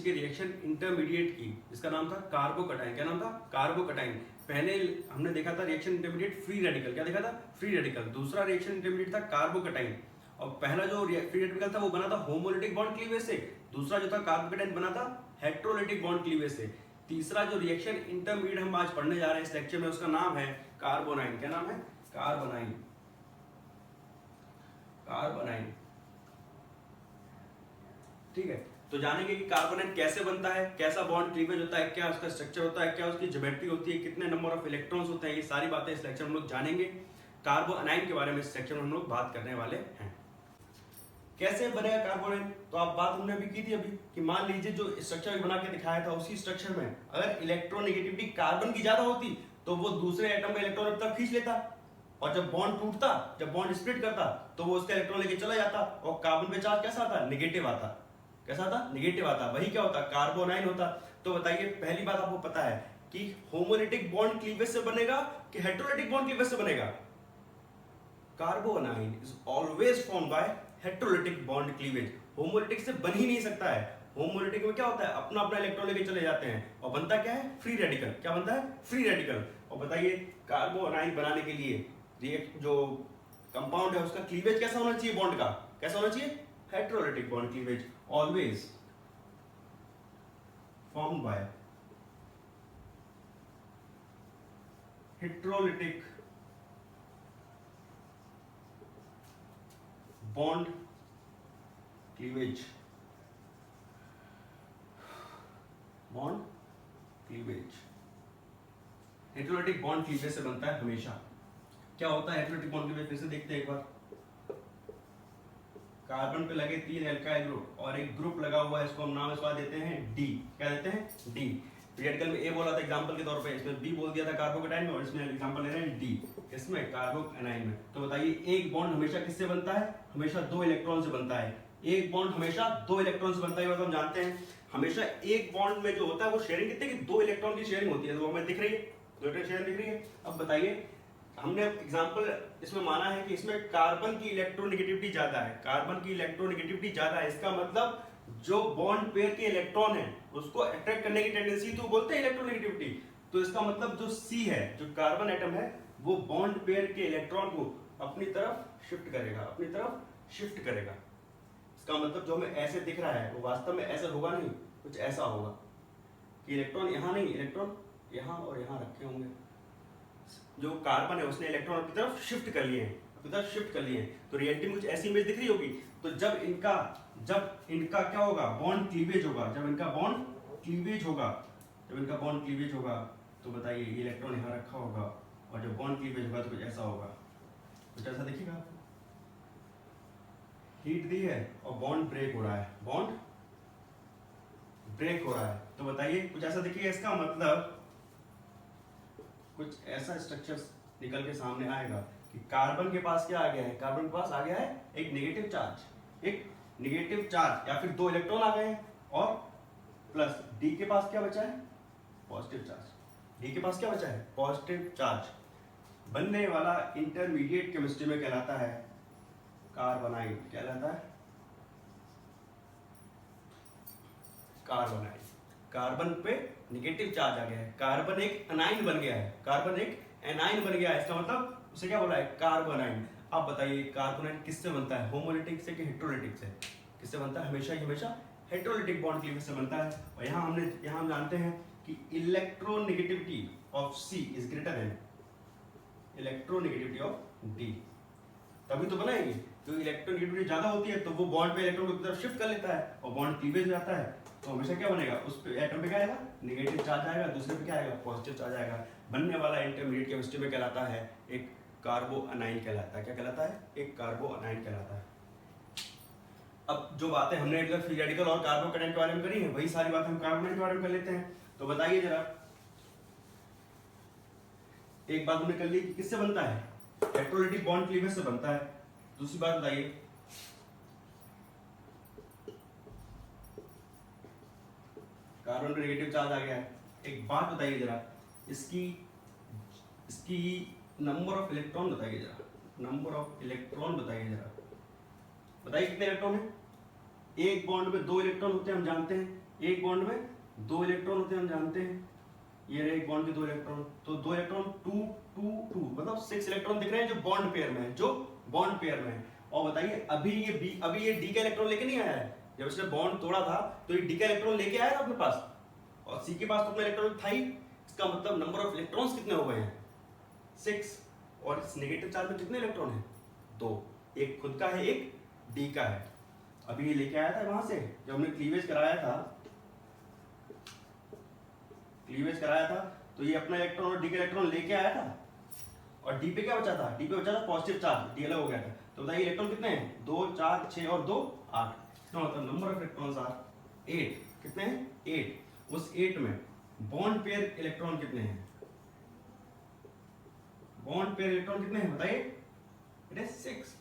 उसके reaction intermediate की, जिसका नाम था कार्बोकटाइन। क्या नाम था? कार्बोकटाइन। पहले हमने देखा था रिएक्शन इंटरमीडिएट फ्री रेडिकल। क्या देखा था? Free radical. दूसरा रिएक्शन इंटरमीडिएट था कार्बोकटाइन, और पहला जो फ्री रेडिकल था वो बना था होमोलिटिक बॉन्ड क्लीवेज से, दूसरा जो था कार्बोकटाइन बना था हेट्रोलिटिक बॉन्ड क्लीवेज से। तीसरा जो रिएक्शन इंटरमीडिएट हम आज पढ़ने जा रहे हैं इस लेक्चर में, उसका नाम है कार्बोनाइन। क्या नाम है? कार्बोनाइन। कार्बोनाइन। ठीक है, तो जानेंगे कि कार्बोनाइन कैसे बनता है, कैसा बॉन्ड क्लीवेज होता है, क्या उसका स्ट्रक्चर होता है, क्या उसकी ज्योमेट्री होती है, कितने नंबर ऑफ इलेक्ट्रॉन्स होते हैं, ये सारी बातें इस लेक्चर में हम लोग जानेंगे। कार्बोनाइन के बारे में इस लेक्चर में हम लोग बात करने वाले हैं। कैसे बनेगा कार्बोनाइन? तो आप बात हमने अभी की थी अभी कि मान लीजिए जो स्ट्रक्चर बना के दिखाया था उसी स्ट्रक्चर में अगर इलेक्ट्रोनेगेटिविटी कार्बन की ज्यादा होती तो वो दूसरे एटम का इलेक्ट्रॉन अब तक खींच लेता, और जब बॉन्ड टूटता, जब बॉन्ड स्प्लिट करता तो वो उसका इलेक्ट्रॉन लेके चला जाता, और कार्बन पे चार्ज कैसा आता? नेगेटिव आता। कैसा आता? नेगेटिव आता। वही क्या होता? कार्बोनाइन होता। तो बताइए, पहली बात आपको पता है कि होमोलिटिक बॉन्ड क्लीवेज से बनेगा कि हेट्रोलिटिक बॉन्ड क्लीवेज से बनेगा? Carbanion is always formed by heterolytic bond cleavage. Homolytic से बन ही नहीं सकता है। होमोलिटिक में क्या होता है? अपना अपना इलेक्ट्रॉन लेके चले जाते हैं, और बनता क्या है? Free radical. क्या बनता है? Free radical. और बताइए, कार्बोनाइन बनाने के लिए जो कंपाउंड है उसका क्लीवेज कैसा होना चाहिए? बॉन्ड का कैसा होना चाहिए? Heterolytic bond cleavage always formed by heterolytic bond cleavage. Bond cleavage heterolytic bond cleavage से बनता है हमेशा। क्या होता है हेट्रोलिटिक बॉन्ड क्लीवेज? फिर से देखते हैं एक बार। कार्बन पे लगे 3 एल्काइल ग्रुप और एक ग्रुप लगा हुआ है, इसको हम नाम इसका देते हैं डी। क्या देते हैं? डी। रेडिकल में ए बोला था एग्जांपल के तौर पे, इसमें बी बोल दिया था कार्बोकटाइन में, और इसमें एग्जांपल ले रहे हैं डी, इसमें कार्बोनाइन में। तो बताइए, एक बॉन्ड हमेशा किससे बनता है? हमेशा 2 इलेक्ट्रॉन से बनता है। एक बॉन्ड हमेशा 2 इलेक्ट्रॉन से बनता है, मतलब हम जानते हैं हमेशा एक बॉन्ड में जो होता है वो शेयरिंग कितने की? 2 इलेक्ट्रॉन की शेयरिंग होती है। तो हमें दिख रही है 2 इलेक्ट्रॉन शेयरिंग दिख रही है। अब बताइए, हमने एग्जांपल इसमें माना है कि इसमें कार्बन की इलेक्ट्रोनेगेटिविटी ज्यादा है। कार्बन की इलेक्ट्रोनेगेटिविटी ज्यादा है, इसका मतलब जो बॉन्ड पेयर के इलेक्ट्रॉन है उसको अट्रैक्ट करने की टेंडेंसी तो बोलते हैं इलेक्ट्रोनेगेटिविटी। तो इसका मतलब जो सी है, जो कार्बन एटम है, वो बॉन्ड पेयर के इलेक्ट्रॉन को अपनी तरफ शिफ्ट करेगा, अपनी तरफ शिफ्ट करेगा। इसका मतलब जो हमें ऐसे दिख रहा है वो वास्तव में ऐसा होगा नहीं, कुछ ऐसा होगा कि इलेक्ट्रॉन यहाँ नहीं, इलेक्ट्रॉन यहाँ और यहाँ रखे होंगे। जो कार्बन है उसने इलेक्ट्रॉन अपनी तरफ शिफ्ट कर लिए हैं, अपनी तरफ शिफ्ट कर लिए हैं। तो रियलिटी में कुछ ऐसी इमेज दिख रही होगी। तो जब इनका क्या होगा? बॉन्ड क्लीवेज होगा। जब इनका बॉन्ड क्लीवेज होगा, जब इनका बॉन्ड क्लीवेज होगा, तो बताइए ये इलेक्ट्रॉन यहाँ रखा होगा, और जब बॉन्ड क्लीवेज होगा तो कुछ ऐसा होगा, कुछ ऐसा दिखेगा। हीट दी है और बॉन्ड ब्रेक हो रहा है, बॉन्ड ब्रेक हो रहा है। तो बताइए कुछ ऐसा दिखेगा। इसका मतलब कुछ ऐसा स्ट्रक्चर निकल के सामने आएगा कि कार्बन के पास क्या आ गया है? कार्बन के पास आ गया है एक नेगेटिव चार्ज, एक नेगेटिव चार्ज, या फिर 2 इलेक्ट्रॉन आ गए हैं, और प्लस डी के पास क्या बचा है? Positive charge. डी के पास क्या बचा है? Positive charge. बनने वाला इंटरमीडिएट केमिस्ट्री में कहलाता है कार्बोनाइन। क्या कहलाता है? कार्बोनाइन। कार्बन पे नेगेटिव चार्ज आ गया है, कार्बन एक एनाइन बन गया है, कार्बन एक एनाइन बन गया है। इसका मतलब उसे क्या बोला है? कार्बोनाइन। अब बताइए, कार्बोनाइन किससे बनता है? होमोलिटिक से कि हेट्रोलिटिक से? किससे बनता है? हमेशा हेट्रोलिटिक बॉन्ड क्लीवेज से बनता है। और यहाँ हम जानते हैं कि electronegativity of C is greater than electronegativity of D. तभी तो बनाएंगे। तो इलेक्ट्रोनेगेटिविटी ज्यादा होती है तो वो बॉन्ड पे इलेक्ट्रॉन की तरफ शिफ्ट कर लेता है, और बॉन्ड क्लीवेज हो जाता है। तो हमेशा क्या बनेगा? उस पे एटम पे क्या आएगा? नेगेटिव चार्ज आएगा, दूसरे पे क्या आएगा? पॉजिटिव चार्ज आएगा। बनने वाला इंटरमीडिएट केमिस्ट्री में कहलाता है एक कार्बोनाइन कहलाता है। क्या कहलाता है? एक कार्बोनाइन कहलाता है। अब जो बातें हमने फ्री रेडिकल और कार्बोकटाइन के बारे में करी है, वही सारी बातें हम कार्बोनाइन के बारे में कर लेते हैं। तो बताइए जरा, एक बात हमने कर ली कि किससे बनता है? हेट्रोलिटिक बॉन्ड क्लीवेज से बनता है। दूसरी बात बताइए, कार्बन पे नेगेटिव चार्ज आ गया है। एक बात बताइए जरा, इसकी नंबर ऑफ इलेक्ट्रॉन बताइए जरा, नंबर ऑफ इलेक्ट्रॉन बताइए जरा। बताइए कितने इलेक्ट्रॉन है? एक बॉन्ड में 2 इलेक्ट्रॉन होते हैं, हम जानते हैं। एक बॉन्ड में 2 इलेक्ट्रॉन होते हैं, हम जानते हैं। ये रहे एक बॉन्ड के 2 इलेक्ट्रॉन, तो 2 इलेक्ट्रॉन 2 2 2 मतलब 6 इलेक्ट्रॉन दिख रहे हैं जो बॉन्ड पेयर में है, जो बॉन्ड पेयर में है। और बताइए अभी ये डी का इलेक्ट्रॉन लेके नहीं आया है। जब इसने बॉन्ड तोड़ा था तो ये डी का इलेक्ट्रॉन लेके आया था अपने पास, और सी के पास तो अपना इलेक्ट्रॉन था ही। इसका मतलब नंबर ऑफ इलेक्ट्रॉन्स कितने हो गए हैं? 6। और इस नेगेटिव चार्ज में कितने इलेक्ट्रॉन हैं? 2। एक खुद का है, एक डी का है। अभी ये लेके आया था वहां से, जब हमने क्लीवेज कराया था तो ये अपना इलेक्ट्रॉन और डी का इलेक्ट्रॉन लेके आया था, और डी पे क्या बचा था? डी पे बचा था पॉजिटिव चार्ज, डी अलग हो गया था। तो बताइए इलेक्ट्रॉन कितने हैं? 2 4 6 और 2 8। इसका मतलब नंबर ऑफ इलेक्ट्रॉन्स आर 8। कितने हैं? 8। उस 8 में बॉन्ड पेयर इलेक्ट्रॉन कितने हैं? बॉन्ड पेयर इलेक्ट्रॉन कितने हैं बताइए? It is 6।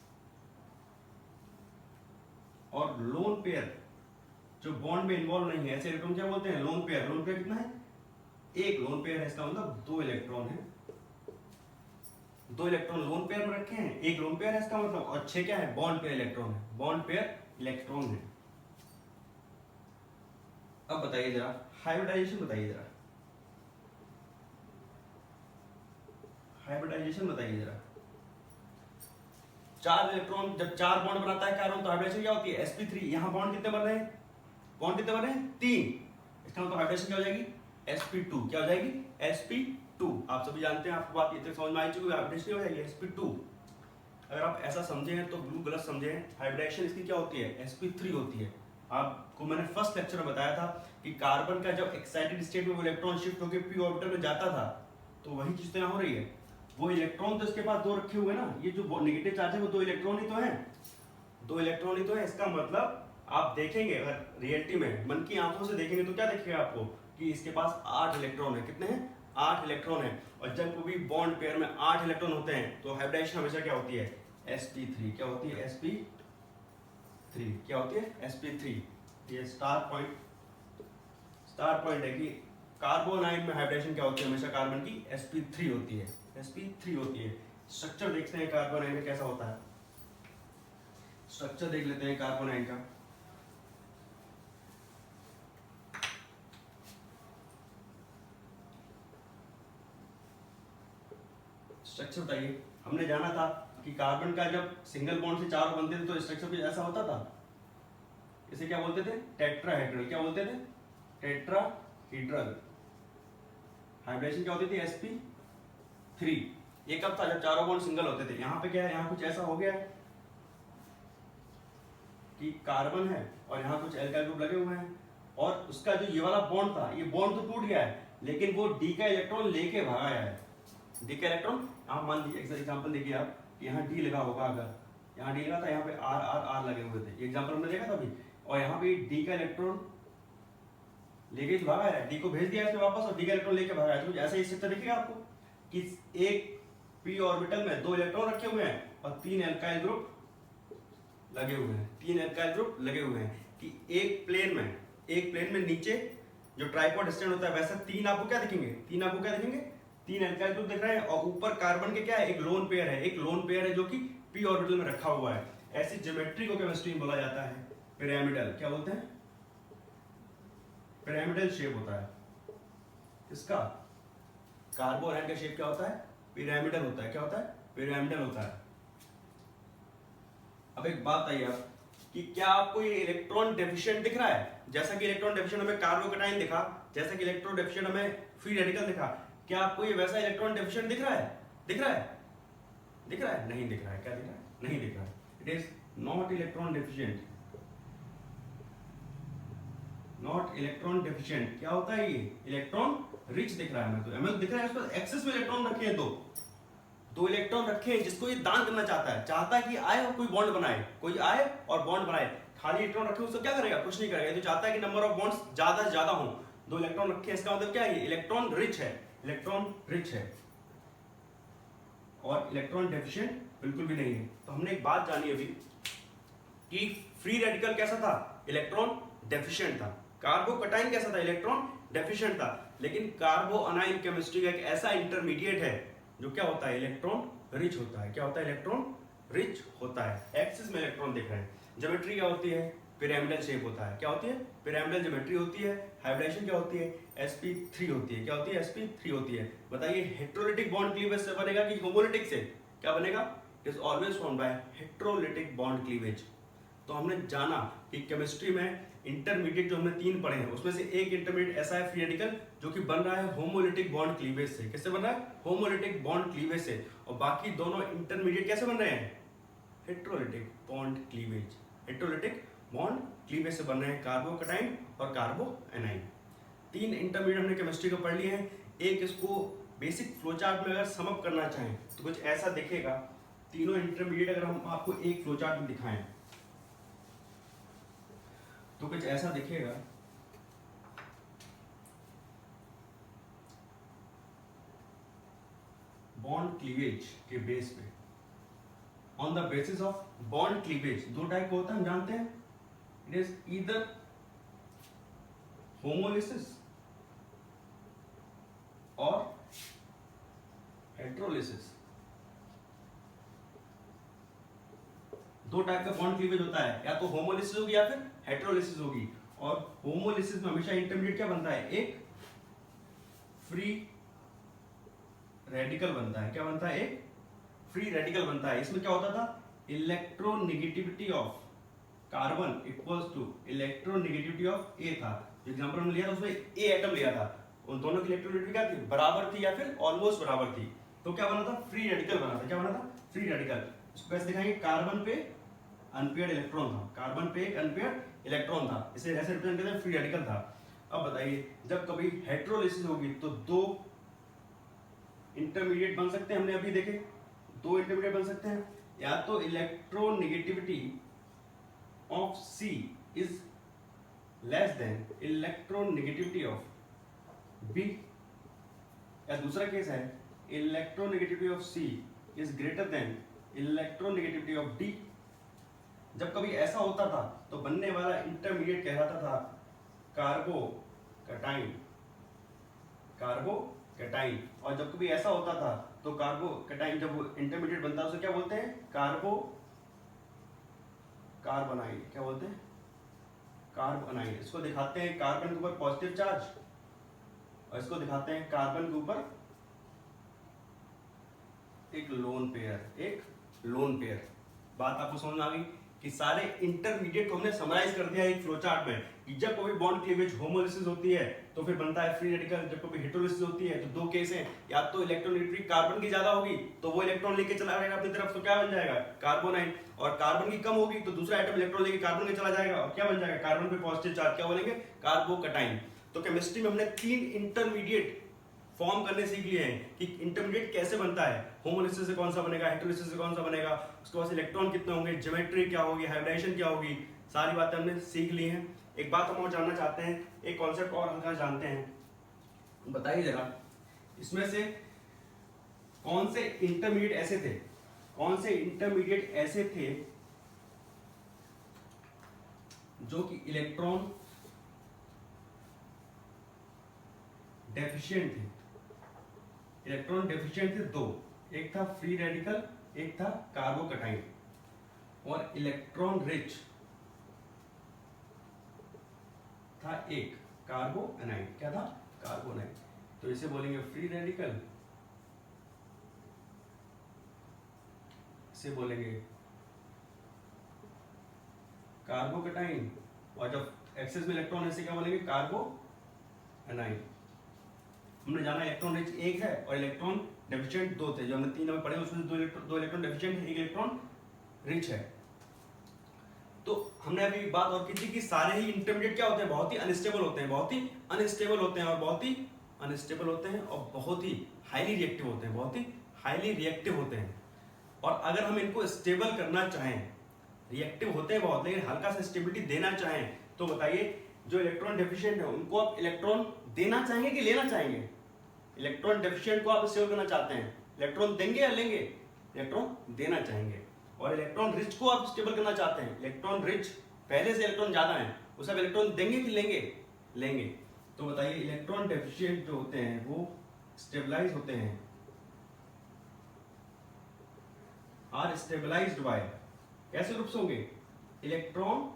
और लोन पेयर जो बॉन्ड में इन्वॉल्व नहीं है, ऐसे इलेक्ट्रॉन क्या बोलते हैं? Lone pair. लोन पेयर कितना है? एक लोन पेयर है, इसका मतलब 2 इलेक्ट्रॉन है। 2 इलेक्ट्रॉन लोन पेयर में रखे हैं, एक लोन पेयर है इसका मतलब, और 6 क्या है? बॉन्ड पेयर इलेक्ट्रॉन है। बॉन्ड पेयर इलेक्ट्रॉन है। अब बताइए जरा हाइब्रिडाइजेशन बताइए जरा। हाइब्रिडाइजेशन बताइए जरा। 4 इलेक्ट्रॉन जब 4 बॉन्ड बनाता है कार्बन तो हाइब्रिडाइजेशन क्या होती है? sp3। यहां बॉन्ड कितने बन रहे हैं? बॉन्ड कितने बन रहे हैं? 3। इसका मतलब हाइब्रिडेशन क्या हो जाएगी? sp2। क्या हो जाएगी? sp2। आप सभी जानते हैं, आपको बात इतने समझ में आई चुकी है, हाइब्रिडेशन हो जाएगी sp2। अगर आप ऐसा समझे हैं तो ब्लू गलत समझे हैं। हाइब्रिडेशन इसकी क्या होती है? sp3 होती है। आपको मैंने फर्स्ट लेक्चर में बताया था कि कार्बन का जब एक्साइटेड स्टेट में वो इलेक्ट्रॉन शिफ्ट होकर p ऑर्बिटल में जाता था, तो वही चीज तो यहाँ हो रही है। वो इलेक्ट्रॉन तो इसके पास 2 रखे हुए ना, ये जो नेगेटिव चार्ज है वो 2 इलेक्ट्रॉन ही तो है, 2 इलेक्ट्रॉन ही तो है। इसका मतलब आप देखेंगे अगर रियलिटी में मन की आंखों से देखेंगे तो क्या दिखेगा आपको? कि इसके पास 8 इलेक्ट्रॉन है। कितने हैं? 8 इलेक्ट्रॉन है। और जब भी बॉन्ड पेयर में 8 इलेक्ट्रॉन होते हैं तो हाइब्रिडाइजेशन हमेशा क्या होती है? sp3। क्या होती है? sp3। क्या होती है? sp3। ये स्टार पॉइंट है कि कार्बन आयन में हाइब्रिडेशन क्या होती है? हमेशा कार्बन की sp3 होती है। sp3 होती है। स्ट्रक्चर देखते हैं कार्बन आयन में कैसा होता है। स्ट्रक्चर देख लेते हैं कार्बन आयन का। स्ट्रक्चर बताइए। हमने जाना था कि कार्बन का जब सिंगल बॉन्ड से 4 बनते थे तो स्ट्रक्चर कुछ ऐसा होता था। इसे क्या बोलते थे? टेट्राहेड्रल। क्या बोलते थे? टेट्राहेड्रल। हाइब्रिडेशन क्या होती थी? sp3। ये कब था? जब चारों बॉन्ड सिंगल होते थे। यहाँ पे क्या है? यहाँ कुछ ऐसा हो गया है कि कार्बन है और यहाँ कुछ एल्काइल ग्रुप लगे हुए हैं, और उसका जो ये वाला बॉन्ड था, ये बॉन्ड तो टूट गया है, लेकिन वो डी का इलेक्ट्रॉन लेके भागा है। डी का इलेक्ट्रॉन, आप मान लीजिए एग्जाम्पल देखिए आप, यहाँ डी लगा होगा, अगर यहाँ डी लगा था, यहाँ पे आर आर आर लगे हुए थे, एग्जाम्पल हमने देखा था अभी, और यहाँ पे डी का इलेक्ट्रॉन लेके भागा है, डी को भेज दिया इसमें वापस और डी का इलेक्ट्रॉन लेके भागा है। तो ऐसा ही स्ट्रक्चर दिखेगा आपको कि एक पी ऑर्बिटल में 2 इलेक्ट्रॉन रखे हुए हैं और 3 एल्काइल ग्रुप लगे हुए हैं, 3 एल्काइल ग्रुप लगे हुए हैं, कि एक प्लेन में नीचे जो ट्राइपॉड स्टैंड होता है वैसा 3 आपको क्या दिखेंगे? 3 एल्काइल ग्रुप दिख रहे हैं, और ऊपर कार्बन के क्या है? एक लोन पेयर है जो कि पी ऑर्बिटल में रखा हुआ है। ऐसी ज्योमेट्री को केमिस्ट्री में बोला जाता है पिरामिडल। क्या बोलते हैं? पिरामिडल शेप होता है इसका। कार्बोनाइड का शेप क्या होता है? पिरामिडल होता है। क्या होता है? पिरामिडल होता है। अब एक बात बताइए आप कि क्या आपको ये इलेक्ट्रॉन डेफिशिएंट दिख रहा है? जैसा कि इलेक्ट्रॉन डेफिशिएंट हमें कार्बोकैटायन दिखा, जैसा कि इलेक्ट्रॉन डेफिशिएंट हमें फ्री रेडिकल दिखा, क्या आपको ये वैसा इलेक्ट्रॉन डेफिशिएंट दिख रहा है? दिख रहा है? नहीं दिख रहा है। क्या दिख रहा है? नहीं दिख रहा है। It is not electron deficient. क्या होता है ये? इलेक्ट्रॉन रिच दिख रहा है हमें। तो हमें दिख रहा है उसमें एक्सेस में इलेक्ट्रॉन रखे हैं, 2 इलेक्ट्रॉन रखे हैं, जिसको ये दान करना चाहता है कि आए और कोई बॉन्ड बनाए, कोई आए और बॉन्ड बनाए। खाली इलेक्ट्रॉन रखे उसको क्या करेगा? कुछ नहीं करेगा। तो चाहता है कि नंबर ऑफ बॉन्ड्स ज्यादा से ज्यादा हो। 2 इलेक्ट्रॉन रखे हैं, इसका मतलब क्या है? इलेक्ट्रॉन रिच है, और इलेक्ट्रॉन डेफिशिएंट बिल्कुल भी नहीं है। तो हमने एक बात जानी अभी कि फ्री रेडिकल कैसा था? इलेक्ट्रॉन डेफिशिएंट था। कार्बोकैटायन कैसा था? इलेक्ट्रॉन डेफिशिएंट था। लेकिन कार्बो अनाइन केमिस्ट्री का एक ऐसा इंटरमीडिएट है जो क्या होता है? इलेक्ट्रॉन रिच होता है। क्या होता है? इलेक्ट्रॉन रिच होता है। एक्सिस में इलेक्ट्रॉन दिख रहे हैं। ज्योमेट्री क्या होती है? पिरामिडल शेप होता है। क्या होती है? पिरामिडल ज्योमेट्री होती है। हाइब्रिडाइजेशन क्या होती है? sp3 होती है। क्या होती है? sp3 होती है। बताइए हेटेरोलिटिक बॉन्ड क्लीवेज से बनेगा कि होमोलिटिक से? क्या बनेगा? It is always formed bye heterolytic bond cleavage. तो हमने जाना कि केमिस्ट्री में इंटरमीडिएट जो हमने 3 पढ़े हैं उसमें से एक इंटरमीडिएट ऐसा है फ्री रेडिकल जो कि बन रहा है होमोलिटिक बॉन्ड क्लीवेज से। किससे बन रहा है? होमोलिटिक बॉन्ड क्लीवेज से। और बाकी दोनों इंटरमीडिएट कैसे बन रहे हैं? Heterolytic bond cleavage. Heterolytic bond cleavage से बन रहे हैं कार्बोकैटायन और कार्बोएनाइन। 3 इंटरमीडिएट हमने केमिस्ट्री को पढ़ लिए हैं। एक इसको बेसिक फ्लोचार्ट में अगर सम अप करना चाहें तो कुछ ऐसा दिखेगा। तीनों इंटरमीडिएट अगर हम आपको एक फ्लोचार्ट में दिखाएं तो कुछ ऐसा दिखेगा। बॉन्ड क्लीवेज के बेस पे, on the basis of bond cleavage, 2 type का होता है हम जानते हैं। इट इज ईदर होमोलिसिस और हेटेरोलिसिस। 2 टाइप का बॉन्ड क्लीवेज होता है, या तो होमोलिसिस होगी या फिर हेटेरोलिसिस होगी। और होमोलिसिस में हमेशा इंटरमीडिएट क्या बनता है? एक फ्री रेडिकल बनता है। क्या बनता है? एक फ्री रेडिकल बनता है। इसमें क्या होता था? Electronegativity of carbon equals to electronegativity of A था। जो एग्जांपल हमने लिया था उसमें ए एटम लिया था, उन दोनों की इलेक्ट्रोनेगेटिविटी क्या थी? बराबर थी या फिर ऑलमोस्ट बराबर थी। तो क्या बना था? फ्री रेडिकल बना था। क्या बना था? Free radical. इसको कैसे दिखाएंगे? कार्बन पे अनपेयर्ड इलेक्ट्रॉन था, कार्बन पे एक अनपेयर्ड इलेक्ट्रॉन था, इसे ऐसे रिप्रेजेंट करते हैं फ्री रेडिकल था। अब बताइए जब कभी हेटेरोलिसिस होगी तो 2 इंटरमीडिएट बन सकते हैं। हमने अभी देखे 2 इंटरमीडिएट बन सकते हैं, या तो electronegativity of C is less than electronegativity of B, या दूसरा केस है electronegativity of C is greater than electronegativity of D। जब कभी ऐसा होता था तो बनने वाला इंटरमीडिएट कहलाता था कार्बोकैटायन। कार्बोकैटायन। और जब कभी ऐसा होता था तो कार्बोकैटायन जब इंटरमीडिएट बनता है उसे क्या बोलते हैं? कार्बोनाइल। क्या बोलते हैं? कार्बोनाइल। इसको दिखाते हैं कार्बन के ऊपर पॉजिटिव चार्ज और इसको दिखाते हैं कार्बन के ऊपर एक लोन पेयर। एक लोन पेयर। बात आपको समझ में आ गई कि सारे इंटरमीडिएट को हमने समराइज कर दिया एक फ्लोचार्ट में कि जब कोई बॉन्ड क्लीवेज होमोलिसिस होती है तो फिर बनता है फ्री रेडिकल। जब कोई हेटेरोलिसिस होती है तो 2 केस हैं, या तो इलेक्ट्रोनेगेटिविटी कार्बन की ज्यादा होगी तो वो इलेक्ट्रॉन लेके चला जाएगा अपनी तरफ, तो क्या बन जाएगा? कार्बोनाइन। और कार्बन की कम होगी तो दूसरा एटम इलेक्ट्रॉन लेके कार्बन के चला जाएगा और क्या बन जाएगा? कार्बन पे पॉजिटिव चार्ज। क्या बोलेंगे? कार्बोकैटायन। तो केमिस्ट्री में हमने 3 इंटरमीडिएट फॉर्म करने सीख लिए हैं कि इंटरमीडिएट कैसे बनता है, होमोलिसिस से कौन सा बनेगा, हेटेरोलिसिस से कौन सा बनेगा, उसके बाद इलेक्ट्रॉन कितने होंगे, ज्योमेट्री क्या होगी, हाइब्रिडाइजेशन क्या होगी, सारी बातें हमने सीख ली हैं। एक बात हम और जानना चाहते हैं, एक कॉन्सेप्ट और हल्का जानते हैं। बताइए जरा इसमें से कौन से इंटरमीडिएट ऐसे थे, कौन से इंटरमीडिएट ऐसे थे जो कि इलेक्ट्रॉन डेफिशिएंट थे? इलेक्ट्रॉन डेफिशिएंट थे 2, एक था फ्री रेडिकल, एक था कार्बोकैटायन। और इलेक्ट्रॉन रिच था एक, कार्बोएनाइन। क्या था? कार्बोनाइन। तो इसे बोलेंगे फ्री रेडिकल, इसे बोलेंगे कार्बोकैटायन, और जब एक्सेस में इलेक्ट्रॉन है इसे क्या बोलेंगे? कार्बोएनाइन। हमने जाना इलेक्ट्रॉन रिच एक है और इलेक्ट्रॉन डेफिशिएंट 2 थे। जो हमने 3 में पढ़े उसमें 2 इलेक्ट्रॉन डेफिशिएंट है, 1 इलेक्ट्रॉन रिच है। तो हमने अभी बात और की थी कि सारे ही इंटरमीडिएट क्या होते हैं? बहुत ही अनस्टेबल होते हैं, बहुत ही अनस्टेबल होते हैं और बहुत ही अनस्टेबल होते हैं और बहुत ही हाईली रिएक्टिव होते हैं, बहुत ही हाईली रिएक्टिव होते हैं। और अगर हम इनको स्टेबल करना चाहें, रिएक्टिव होते हैं बहुत लेकिन हल्का सा स्टेबिलिटी देना चाहें, तो बताइए जो इलेक्ट्रॉन डेफिशिएंट है उनको आप इलेक्ट्रॉन देना चाहेंगे कि लेना चाहेंगे? इलेक्ट्रॉन डेफिशिएंट को आप स्टेबल करना चाहते हैं, इलेक्ट्रॉन देंगे या लेंगे? इलेक्ट्रॉन देना चाहेंगे। और इलेक्ट्रॉन रिच को आप स्टेबल करना चाहते हैं, इलेक्ट्रॉन रिच पहले से इलेक्ट्रॉन ज्यादा है, उसे आप इलेक्ट्रॉन देंगे कि लेंगे? लेंगे। तो बताइए इलेक्ट्रॉन डेफिशिएंट जो होते हैं वो स्टेबलाइज होते हैं, आर स्टेबलाइज्ड बाय, कैसे ग्रुप्स होंगे? इलेक्ट्रॉन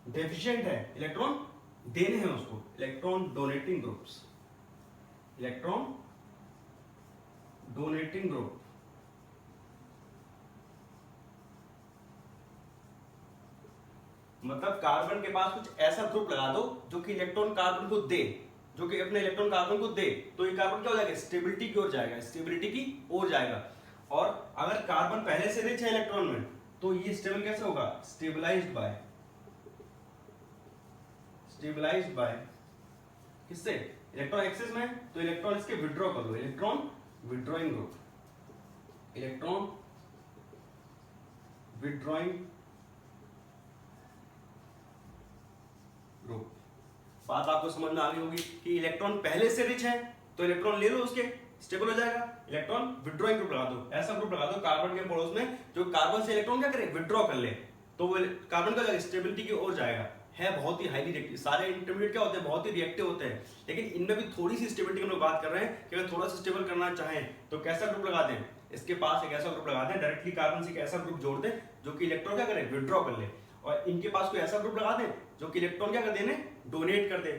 डेफिशिएंट है, इलेक्ट्रॉन देने हैं उसको, electron donating groups, electron donating group. मतलब कार्बन के पास कुछ ऐसा ग्रुप लगा दो जो कि इलेक्ट्रॉन कार्बन को दे, जो कि अपने इलेक्ट्रॉन कार्बन को दे, तो ये कार्बन क्या हो जाएगा, स्टेबिलिटी की ओर जाएगा, स्टेबिलिटी की ओर जाएगा। और अगर कार्बन पहले से रिच है इलेक्ट्रॉन में, तो ये स्टेबल कैसे होगा, स्टेबलाइज्ड बाय किससे, इलेक्ट्रॉन एक्सेस में, तो इलेक्ट्रॉन इसके विड्रॉ कर लो, electron withdrawing group, electron withdrawing group. बात आपको समझ में आ गई होगी कि इलेक्ट्रॉन पहले से रिच है तो इलेक्ट्रॉन ले लो उसके, स्टेबल हो जाएगा, इलेक्ट्रॉन विड्रॉइंग ग्रुप लगा दो, ऐसा ग्रुप लगा दो कार्बन के पड़ोस में जो कार्बन से इलेक्ट्रॉन क्या करे, विड्रॉ कर ले, तो वो कार्बन का जाएगा स्टेबिलिटी की ओर जाएगा। है बहुत ही हाईली रिएक्टिव, सारे इंटरमीडिएट क्या होते हैं, बहुत ही रिएक्टिव होते हैं, लेकिन इनमें भी थोड़ी सी स्टेबिलिटी की हम लोग बात कर रहे हैं कि अगर थोड़ा सा स्टेबल करना चाहें तो कैसा ग्रुप लगा दें, इसके पास एक ऐसा ग्रुप लगा दें, डायरेक्टली कार्बन से एक ऐसा ग्रुप जोड़ दें जो कि इलेक्ट्रॉन क्या करे, विड्रॉ कर ले, और इनके पास कोई ऐसा ग्रुप लगा दें जो कि इलेक्ट्रॉन क्या कर देने, डोनेट कर दे।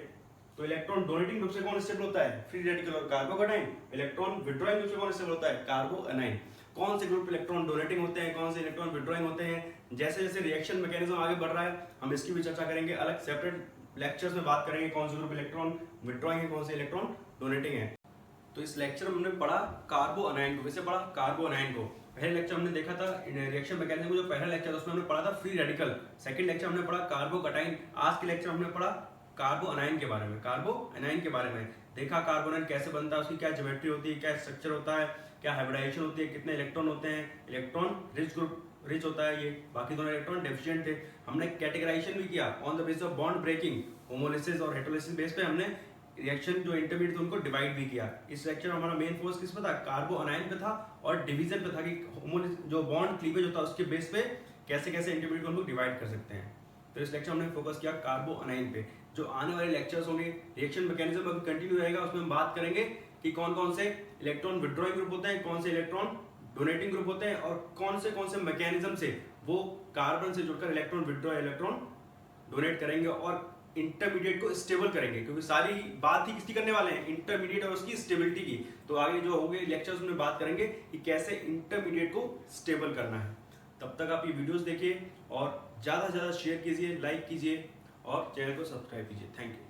तो इलेक्ट्रॉन डोनेटिंग ग्रुप से कौन स्टेबल होता है, फ्री रेडिकल और कार्बोकैटायन। इलेक्ट्रॉन विड्रॉइंग ग्रुप से कौन स्टेबल होता है, कार्बोएनाइन। कौन से ग्रुप इलेक्ट्रॉन डोनेटिंग होते हैं, कौन से इलेक्ट्रॉन विड्रॉइंग होते हैं, जैसे जैसे रिएक्शन मैकेनिज्म आगे बढ़ रहा है हम इसकी भी चर्चा करेंगे, अलग सेपरेट लेक्चर्स में बात करेंगे कौन से ग्रुप इलेक्ट्रॉन विड्रॉइंग है, कौन से इलेक्ट्रॉन डोनेटिंग है। तो इस लेक्चर में हमने पढ़ा कार्बोएनाइन को, कैसे पढ़ा, कार्बोएनाइन को। पहले लेक्चर हमने देखा था रिएक्शन मैकेनिज्म, जो पहला लेक्चर था उसमें हमने पढ़ा था फ्री रेडिकल, सेकंड लेक्चर हमने पढ़ा कार्बोकैटायन, आज के लेक्चर हमने पढ़ा कार्बोएनाइन के बारे में, कार्बोएनाइन के बारे में देखा कार्बोएनाइन कैसे बनता है, उसकी क्या ज्योमेट्री होती है, क्या स्ट्रक्चर होता है, क्या हाइब्रिडाइजेशन होती है, कितने इलेक्ट्रॉन होते हैं, इलेक्ट्रॉन रिच ग्रुप रिच होता है ये, बाकी दोनों इलेक्ट्रॉन डेफिशिएंट थे। हमने कैटेगराइजेशन भी किया on the basis of bond breaking, homolysis और हेटेरोलिसिस बेस पे हमने रिएक्शन जो इंटरमीडिएट थे उनको डिवाइड भी किया। इस लेक्चर में हमारा मेन फोकस किस पे था, कार्बोएनाइन पे था और डिवीजन पे था कि जो बॉन्ड क्लीवेज होता है उसके बेस पे कैसे कैसे इंटरमीडिएट को हम लोग डिवाइड कर सकते हैं। तो इस लेक्चर में हमने फोकस किया कार्बोएनाइन पे। जो आने वाले लेक्चर्स होंगे रिएक्शन मैकेनिज्म अभी कंटिन्यू रहेगा, उसमें हम बात करेंगे कि कौन कौन से इलेक्ट्रॉन विड्रॉइंग ग्रुप होते हैं, कौन से इलेक्ट्रॉन डोनेटिंग ग्रुप होते हैं, और कौन से मैकेनिज्म से वो कार्बन से जुड़कर इलेक्ट्रॉन विड्रॉ इलेक्ट्रॉन डोनेट करेंगे और इंटरमीडिएट को स्टेबल करेंगे, क्योंकि सारी बात ही किसकी करने वाले हैं, इंटरमीडिएट और उसकी स्टेबिलिटी की। तो आगे जो होंगे लेक्चर्स में बात करेंगे कि कैसे इंटरमीडिएट को स्टेबल करना है। तब तक आप ये वीडियोस देखिए और ज़्यादा से ज़्यादा शेयर कीजिए, लाइक कीजिए और चैनल को सब्सक्राइब कीजिए। Thank you.